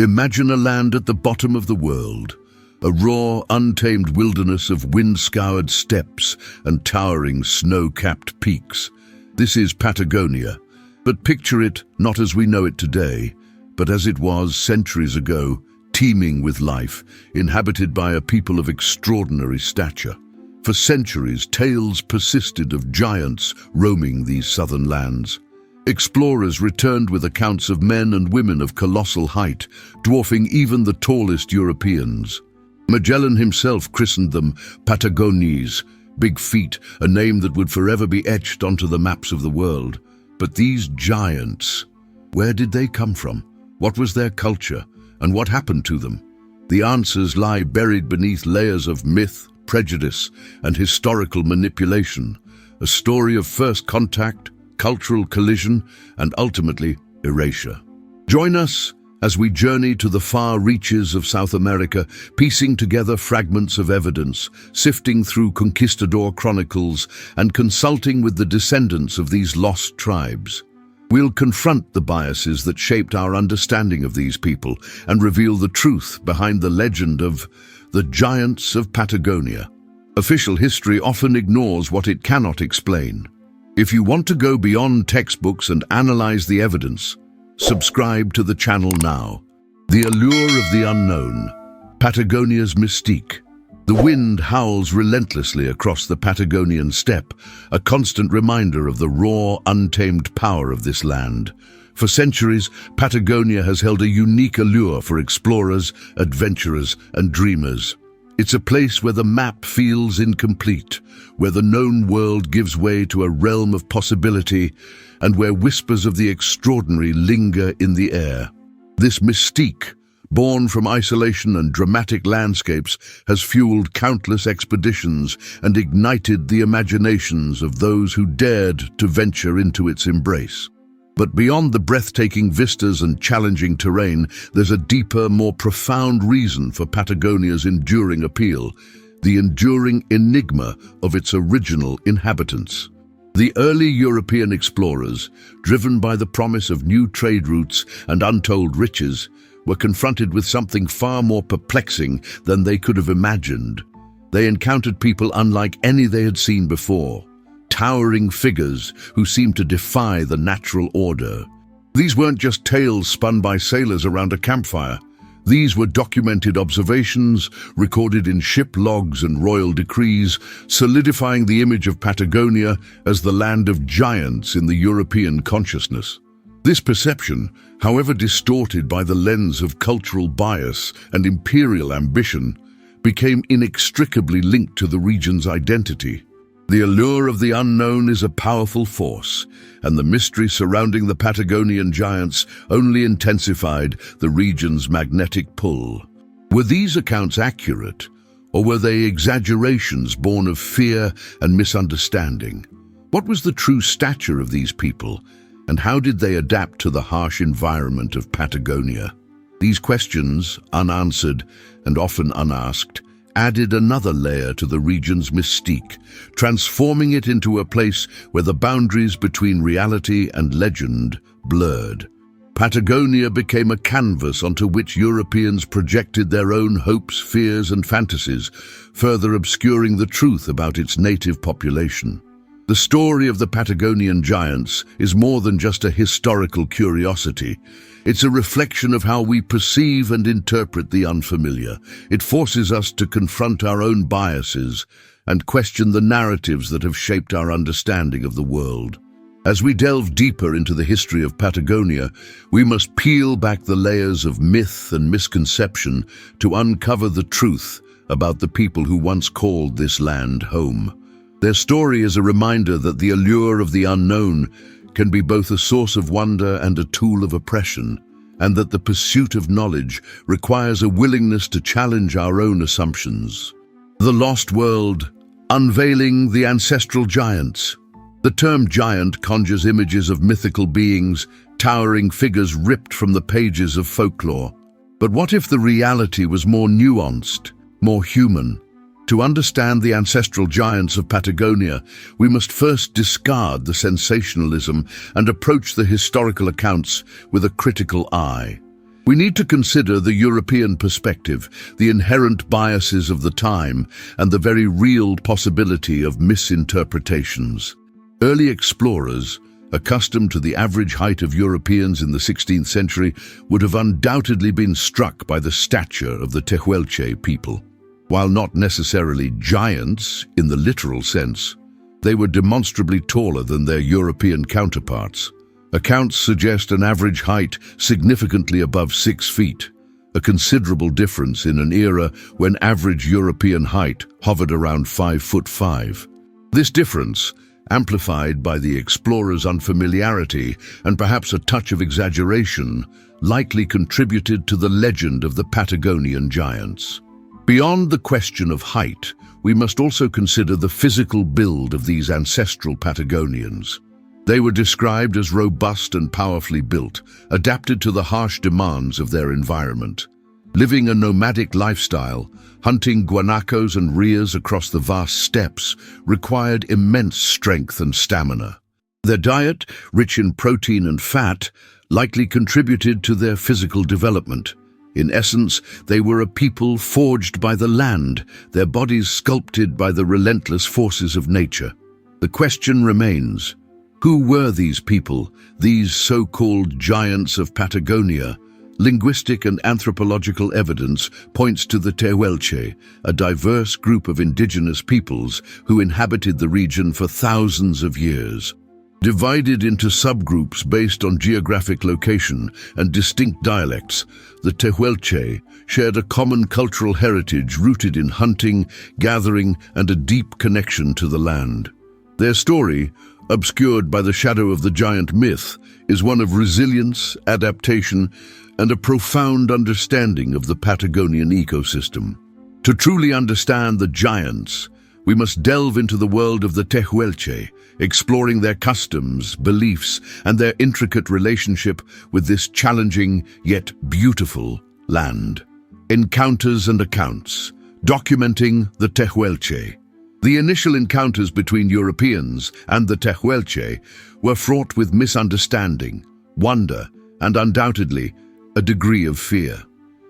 Imagine a land at the bottom of the world, a raw, untamed wilderness of wind-scoured steppes and towering snow-capped peaks. This is Patagonia, but picture it not as we know it today, but as it was centuries ago, teeming with life, inhabited by a people of extraordinary stature. For centuries, tales persisted of giants roaming these southern lands. Explorers returned with accounts of men and women of colossal height, dwarfing even the tallest Europeans. Magellan himself christened them Patagonies, big feet, a name that would forever be etched onto the maps of the world. But these giants, where did they come from? What was their culture, and what happened to them? The answers lie buried beneath layers of myth, prejudice, and historical manipulation, a story of first contact, cultural collision, and ultimately erasure. Join us as we journey to the far reaches of South America, piecing together fragments of evidence, sifting through conquistador chronicles, and consulting with the descendants of these lost tribes. We'll confront the biases that shaped our understanding of these people and reveal the truth behind the legend of the giants of Patagonia. Official history often ignores what it cannot explain. If you want to go beyond textbooks and analyze the evidence, subscribe to the channel now. The allure of the unknown, Patagonia's mystique. The wind howls relentlessly across the Patagonian steppe, a constant reminder of the raw, untamed power of this land. For centuries, Patagonia has held a unique allure for explorers, adventurers, and dreamers. It's a place where the map feels incomplete, where the known world gives way to a realm of possibility, and where whispers of the extraordinary linger in the air. This mystique, born from isolation and dramatic landscapes, has fueled countless expeditions and ignited the imaginations of those who dared to venture into its embrace. But beyond the breathtaking vistas and challenging terrain, there's a deeper, more profound reason for Patagonia's enduring appeal, the enduring enigma of its original inhabitants. The early European explorers, driven by the promise of new trade routes and untold riches, were confronted with something far more perplexing than they could have imagined. They encountered people unlike any they had seen before. Towering figures who seemed to defy the natural order. These weren't just tales spun by sailors around a campfire. These were documented observations, recorded in ship logs and royal decrees, solidifying the image of Patagonia as the land of giants in the European consciousness. This perception, however distorted by the lens of cultural bias and imperial ambition, became inextricably linked to the region's identity. The allure of the unknown is a powerful force, and the mystery surrounding the Patagonian giants only intensified the region's magnetic pull. Were these accounts accurate, or were they exaggerations born of fear and misunderstanding? What was the true stature of these people, and how did they adapt to the harsh environment of Patagonia? These questions, unanswered and often unasked, added another layer to the region's mystique, transforming it into a place where the boundaries between reality and legend blurred. Patagonia became a canvas onto which Europeans projected their own hopes, fears, and fantasies, further obscuring the truth about its native population. The story of the Patagonian giants is more than just a historical curiosity. It's a reflection of how we perceive and interpret the unfamiliar. It forces us to confront our own biases and question the narratives that have shaped our understanding of the world. As we delve deeper into the history of Patagonia, we must peel back the layers of myth and misconception to uncover the truth about the people who once called this land home. Their story is a reminder that the allure of the unknown can be both a source of wonder and a tool of oppression, and that the pursuit of knowledge requires a willingness to challenge our own assumptions. The Lost World, unveiling the ancestral giants. The term giant conjures images of mythical beings, towering figures ripped from the pages of folklore. But what if the reality was more nuanced, more human? To understand the ancestral giants of Patagonia, we must first discard the sensationalism and approach the historical accounts with a critical eye. We need to consider the European perspective, the inherent biases of the time, and the very real possibility of misinterpretations. Early explorers, accustomed to the average height of Europeans in the 16th century, would have undoubtedly been struck by the stature of the Tehuelche people. While not necessarily giants in the literal sense, they were demonstrably taller than their European counterparts. Accounts suggest an average height significantly above 6 feet, a considerable difference in an era when average European height hovered around 5'5". This difference, amplified by the explorers' unfamiliarity and perhaps a touch of exaggeration, likely contributed to the legend of the Patagonian giants. Beyond the question of height, we must also consider the physical build of these ancestral Patagonians. They were described as robust and powerfully built, adapted to the harsh demands of their environment. Living a nomadic lifestyle, hunting guanacos and rheas across the vast steppes required immense strength and stamina. Their diet, rich in protein and fat, likely contributed to their physical development. In essence, they were a people forged by the land, their bodies sculpted by the relentless forces of nature. The question remains: who were these people, these so-called giants of Patagonia? Linguistic and anthropological evidence points to the Tehuelche, a diverse group of indigenous peoples who inhabited the region for thousands of years. Divided into subgroups based on geographic location and distinct dialects, the Tehuelche shared a common cultural heritage rooted in hunting, gathering, and a deep connection to the land. Their story, obscured by the shadow of the giant myth, is one of resilience, adaptation, and a profound understanding of the Patagonian ecosystem. To truly understand the giants, we must delve into the world of the Tehuelche, exploring their customs, beliefs, and their intricate relationship with this challenging yet beautiful land. Encounters and accounts, documenting the Tehuelche. The initial encounters between Europeans and the Tehuelche were fraught with misunderstanding, wonder, and undoubtedly a degree of fear.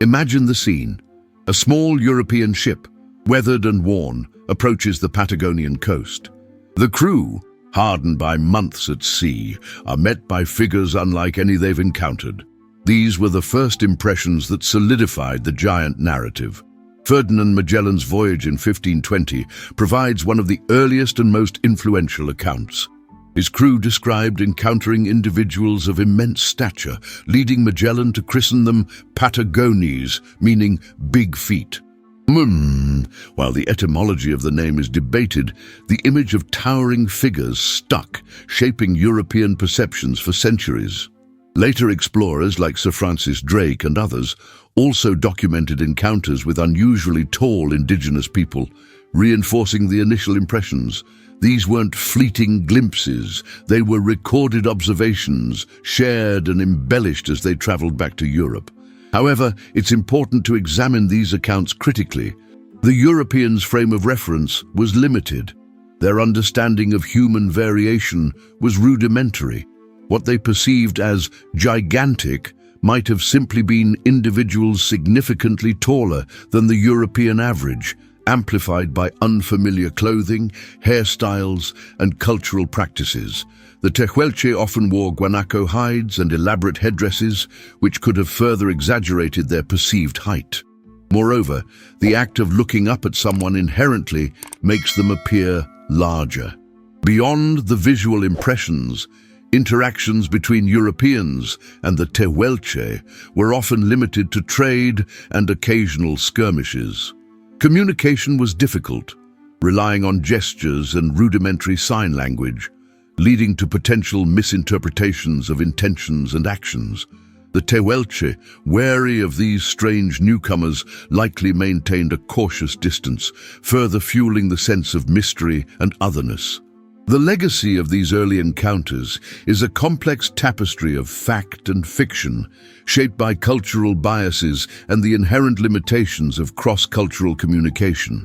Imagine the scene. A small European ship, weathered and worn, approaches the Patagonian coast. The crew, hardened by months at sea, are met by figures unlike any they've encountered. These were the first impressions that solidified the giant narrative. Ferdinand Magellan's voyage in 1520 provides one of the earliest and most influential accounts. His crew described encountering individuals of immense stature, leading Magellan to christen them Patagones, meaning big feet. While the etymology of the name is debated, the image of towering figures stuck, shaping European perceptions for centuries. Later explorers like Sir Francis Drake and others also documented encounters with unusually tall indigenous people, reinforcing the initial impressions. These weren't fleeting glimpses, they were recorded observations, shared and embellished as they traveled back to Europe. However, it's important to examine these accounts critically. The Europeans' frame of reference was limited. Their understanding of human variation was rudimentary. What they perceived as gigantic might have simply been individuals significantly taller than the European average, amplified by unfamiliar clothing, hairstyles, and cultural practices. The Tehuelche often wore guanaco hides and elaborate headdresses, which could have further exaggerated their perceived height. Moreover, the act of looking up at someone inherently makes them appear larger. Beyond the visual impressions, interactions between Europeans and the Tehuelche were often limited to trade and occasional skirmishes. Communication was difficult, relying on gestures and rudimentary sign language, leading to potential misinterpretations of intentions and actions. The Tehuelche, wary of these strange newcomers, likely maintained a cautious distance, further fueling the sense of mystery and otherness. The legacy of these early encounters is a complex tapestry of fact and fiction, shaped by cultural biases and the inherent limitations of cross-cultural communication.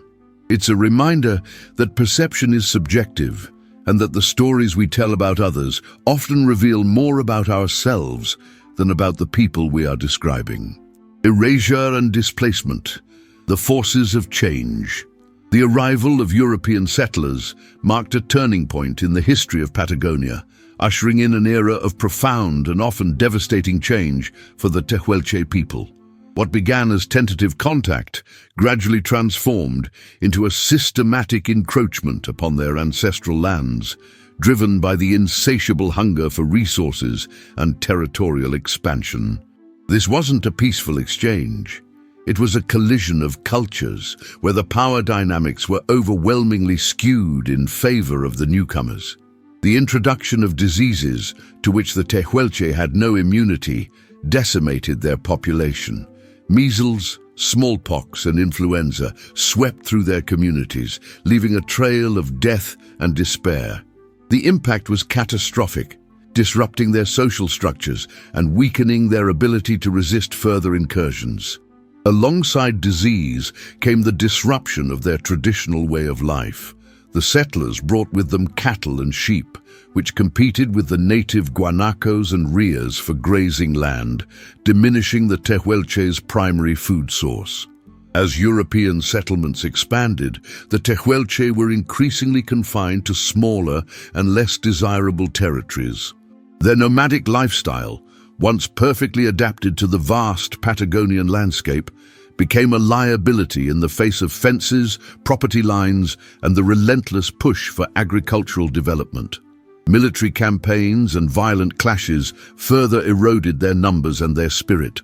It's a reminder that perception is subjective, and that the stories we tell about others often reveal more about ourselves than about the people we are describing. Erasure and displacement, the forces of change. The arrival of European settlers marked a turning point in the history of Patagonia, ushering in an era of profound and often devastating change for the Tehuelche people. What began as tentative contact gradually transformed into a systematic encroachment upon their ancestral lands, driven by the insatiable hunger for resources and territorial expansion. This wasn't a peaceful exchange. It was a collision of cultures where the power dynamics were overwhelmingly skewed in favor of the newcomers. The introduction of diseases to which the Tehuelche had no immunity decimated their population. Measles, smallpox, and influenza swept through their communities, leaving a trail of death and despair. The impact was catastrophic, disrupting their social structures and weakening their ability to resist further incursions. Alongside disease came the disruption of their traditional way of life. The settlers brought with them cattle and sheep, which competed with the native guanacos and rheas for grazing land, diminishing the Tehuelche's primary food source. As European settlements expanded, the Tehuelche were increasingly confined to smaller and less desirable territories. Their nomadic lifestyle, once perfectly adapted to the vast Patagonian landscape, became a liability in the face of fences, property lines, and the relentless push for agricultural development. Military campaigns and violent clashes further eroded their numbers and their spirit.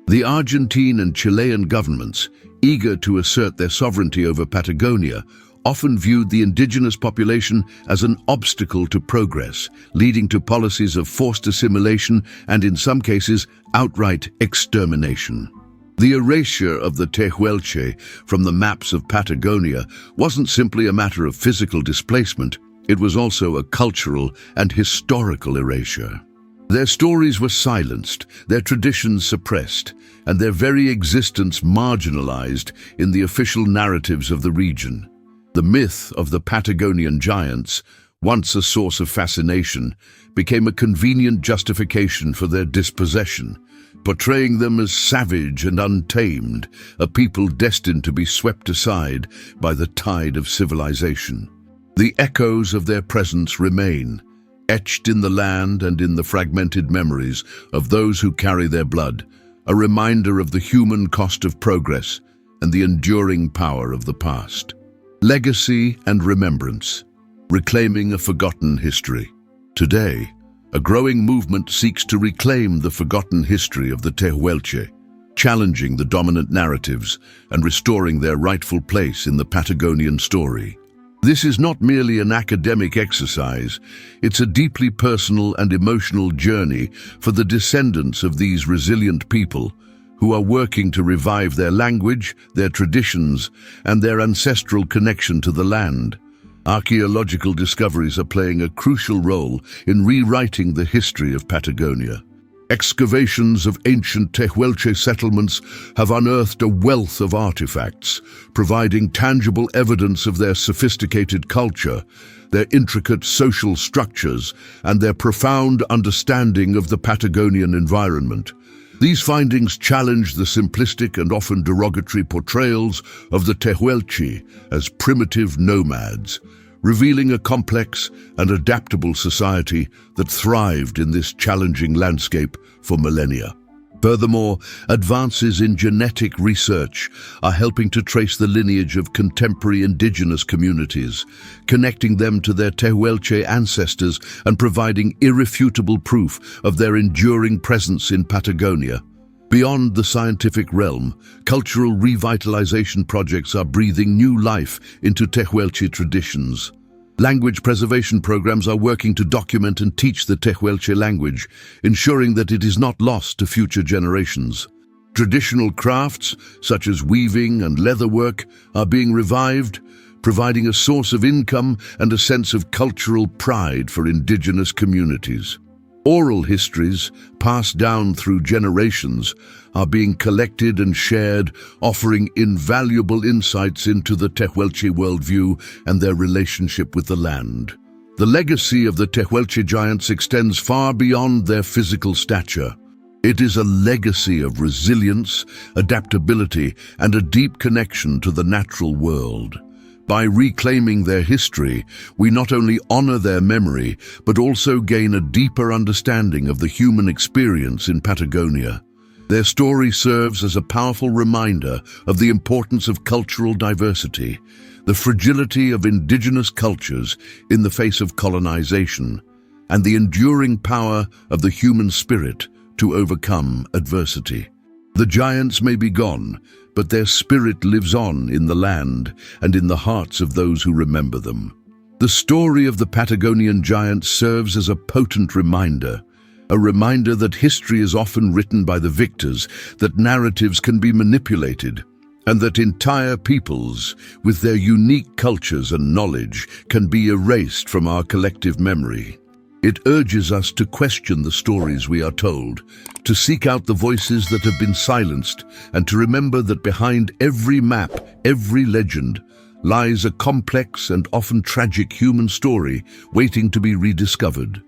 The Argentine and Chilean governments, eager to assert their sovereignty over Patagonia, often viewed the indigenous population as an obstacle to progress, leading to policies of forced assimilation and, in some cases, outright extermination. The erasure of the Tehuelche from the maps of Patagonia wasn't simply a matter of physical displacement, it was also a cultural and historical erasure. Their stories were silenced, their traditions suppressed, and their very existence marginalized in the official narratives of the region. The myth of the Patagonian giants, once a source of fascination, became a convenient justification for their dispossession, portraying them as savage and untamed, a people destined to be swept aside by the tide of civilization. The echoes of their presence remain, etched in the land and in the fragmented memories of those who carry their blood, a reminder of the human cost of progress and the enduring power of the past. Legacy and remembrance, reclaiming a forgotten history. Today, a growing movement seeks to reclaim the forgotten history of the Tehuelche, challenging the dominant narratives and restoring their rightful place in the Patagonian story. This is not merely an academic exercise, it's a deeply personal and emotional journey for the descendants of these resilient people who are working to revive their language, their traditions, and their ancestral connection to the land. Archaeological discoveries are playing a crucial role in rewriting the history of Patagonia. Excavations of ancient Tehuelche settlements have unearthed a wealth of artifacts, providing tangible evidence of their sophisticated culture, their intricate social structures, and their profound understanding of the Patagonian environment. These findings challenge the simplistic and often derogatory portrayals of the Tehuelche as primitive nomads, revealing a complex and adaptable society that thrived in this challenging landscape for millennia. Furthermore, advances in genetic research are helping to trace the lineage of contemporary indigenous communities, connecting them to their Tehuelche ancestors and providing irrefutable proof of their enduring presence in Patagonia. Beyond the scientific realm, cultural revitalization projects are breathing new life into Tehuelche traditions. Language preservation programs are working to document and teach the Tehuelche language, ensuring that it is not lost to future generations. Traditional crafts, such as weaving and leatherwork, are being revived, providing a source of income and a sense of cultural pride for indigenous communities. Oral histories, passed down through generations, are being collected and shared, offering invaluable insights into the Tehuelche worldview and their relationship with the land. The legacy of the Tehuelche giants extends far beyond their physical stature. It is a legacy of resilience, adaptability, and a deep connection to the natural world. By reclaiming their history, we not only honor their memory, but also gain a deeper understanding of the human experience in Patagonia. Their story serves as a powerful reminder of the importance of cultural diversity, the fragility of indigenous cultures in the face of colonization, and the enduring power of the human spirit to overcome adversity. The giants may be gone, but their spirit lives on in the land and in the hearts of those who remember them. The story of the Patagonian giants serves as a potent reminder, a reminder that history is often written by the victors, that narratives can be manipulated, and that entire peoples, with their unique cultures and knowledge, can be erased from our collective memory. It urges us to question the stories we are told, to seek out the voices that have been silenced, and to remember that behind every map, every legend, lies a complex and often tragic human story waiting to be rediscovered.